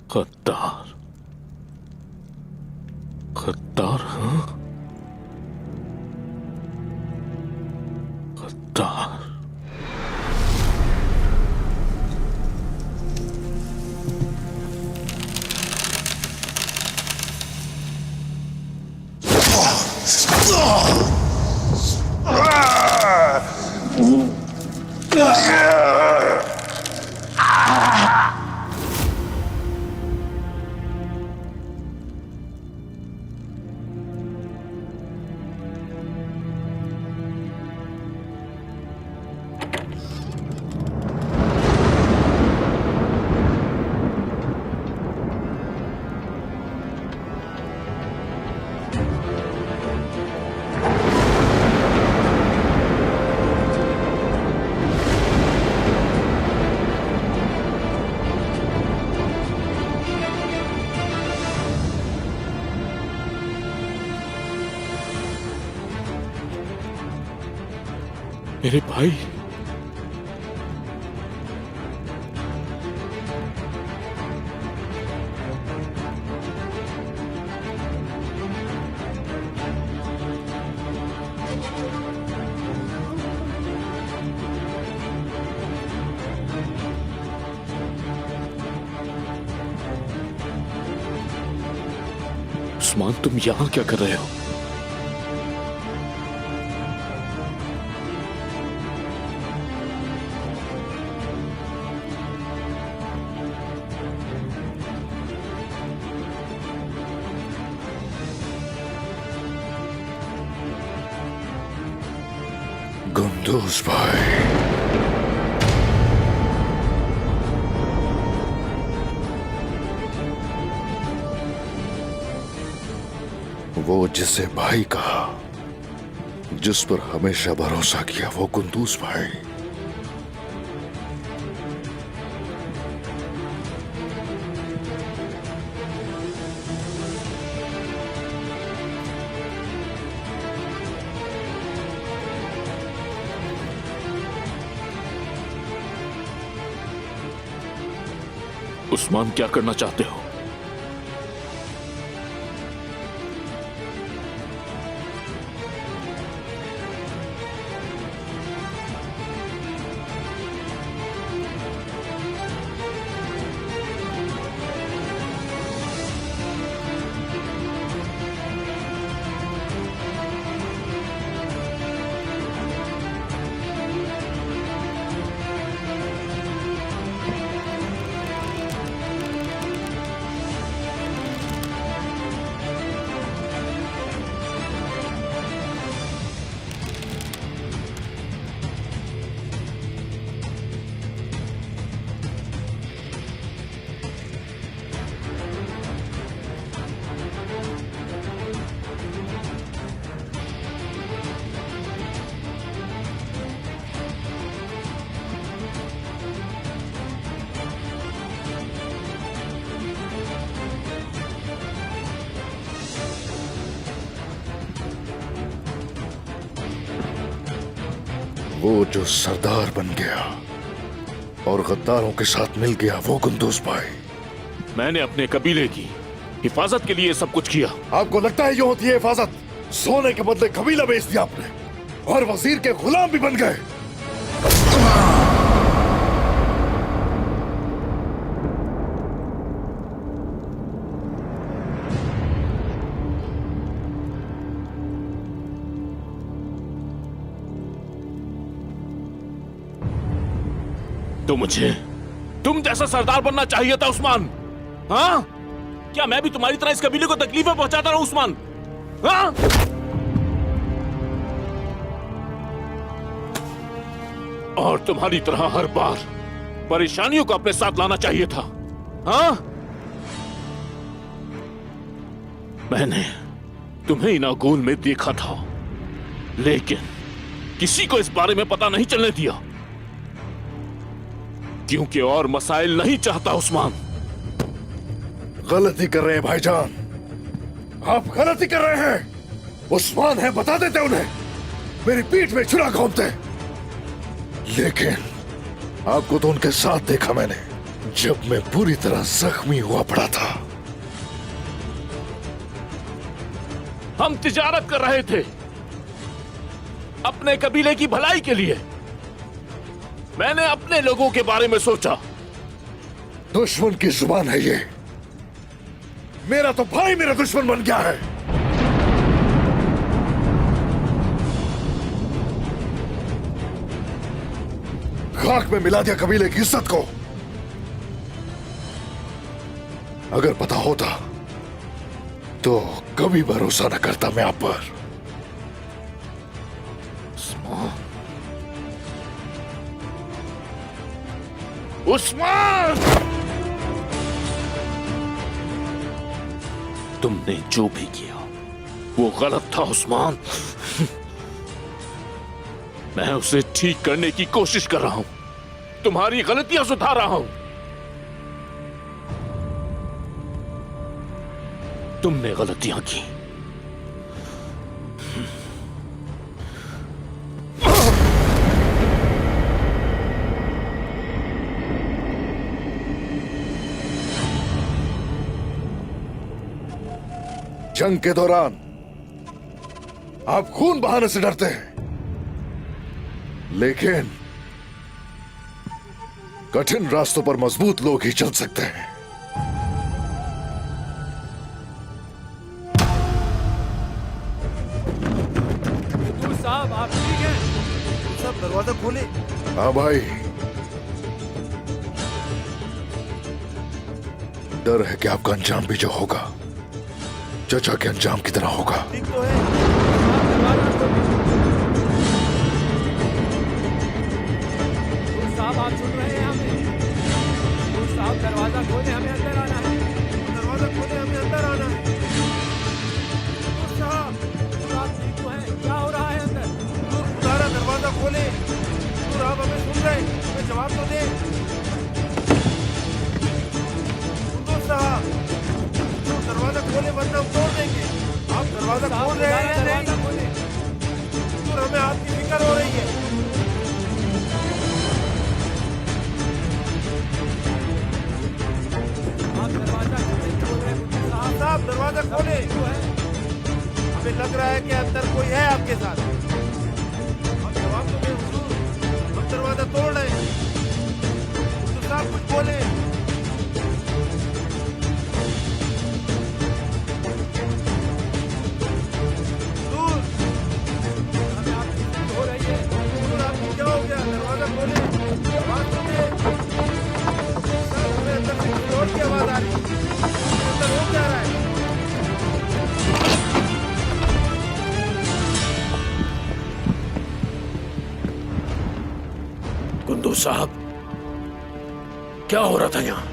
गद्दार, गद्दार, हाँ? गद्दार। मेरे भाई, उस्मान, तुम यहां क्या कर रहे हो? कुंदूज भाई, वो जिसे भाई कहा, जिस पर हमेशा भरोसा किया, वो कुंदूज भाई। उस्मान, क्या करना चाहते हो? वो जो सरदार बन गया और गद्दारों के साथ मिल गया, वो कुंदूज भाई। मैंने अपने कबीले की हिफाजत के लिए सब कुछ किया। आपको लगता है ये होती है हिफाजत? सोने के बदले कबीला बेच दिया आपने और वजीर के गुलाम भी बन गए। तुम जैसा सरदार बनना चाहिए था उस्मान। हाँ, क्या मैं भी तुम्हारी तरह इस कबीले को तकलीफें पहुंचाता रहूं उस्मान? हाँ? और तुम्हारी तरह हर बार परेशानियों को अपने साथ लाना चाहिए था। हाँ? मैंने तुम्हें इनागोल में देखा था, लेकिन किसी को इस बारे में पता नहीं चलने दिया, क्योंकि और मसाइल नहीं चाहता उस्मान। गलती कर रहे हैं भाईजान, आप गलती कर रहे हैं। उस्मान है, बता देते उन्हें, मेरी पीठ में छुरा घोंपते। लेकिन आपको तो उनके साथ देखा मैंने, जब मैं पूरी तरह जख्मी हुआ पड़ा था। हम तिजारत कर रहे थे अपने कबीले की भलाई के लिए। मैंने अपने लोगों के बारे में सोचा। दुश्मन की जुबान है ये। मेरा तो भाई मेरा दुश्मन बन गया है। खाक में मिला दिया कबीले की इज्जत को। अगर पता होता तो कभी भरोसा न करता मैं आप पर। उस्मान, तुमने जो भी किया वो गलत था उस्मान। मैं उसे ठीक करने की कोशिश कर रहा हूं, तुम्हारी गलतियां सुधार रहा हूं। तुमने गलतियां की। जंग के दौरान आप खून बहाने से डरते हैं, लेकिन कठिन रास्तों पर मजबूत लोग ही चल सकते हैं। साहब आप ठीक हैं? सब दरवाजा खोले। हाँ भाई, डर है कि आपका अंजाम भी जो होगा चचा के अंजाम की तरह होगा। ठीक तो है। दरवाजा खोले। साहब आप सुन रहे हैं हमें? साहब दरवाजा खोले, हमें अंदर आना है। दरवाजा खोले, हमें अंदर आना है। साहब आप ठीक तो हैं? क्या हो रहा है अंदर? सारा दरवाजा खोले। आप हमें सुन रहे हैं? हमें जवाब तो दे। साहब दरवाजा खोले वरना हम तोड़ देंगे। आप दरवाजा खोल रहे हैं या नहीं? तो हमें आपकी फिक्र हो रही है। आप दरवाजा खोल रहे हैं। साहब दरवाजा खोले। हमें लग रहा है कि अंदर कोई है आपके साथ। आप जवाब तो दे हुजूर। हम दरवाजा तोड़ रहे हैं। तो साहब कुछ बोले। कुंदू साहब, क्या हो रहा था यहाँ?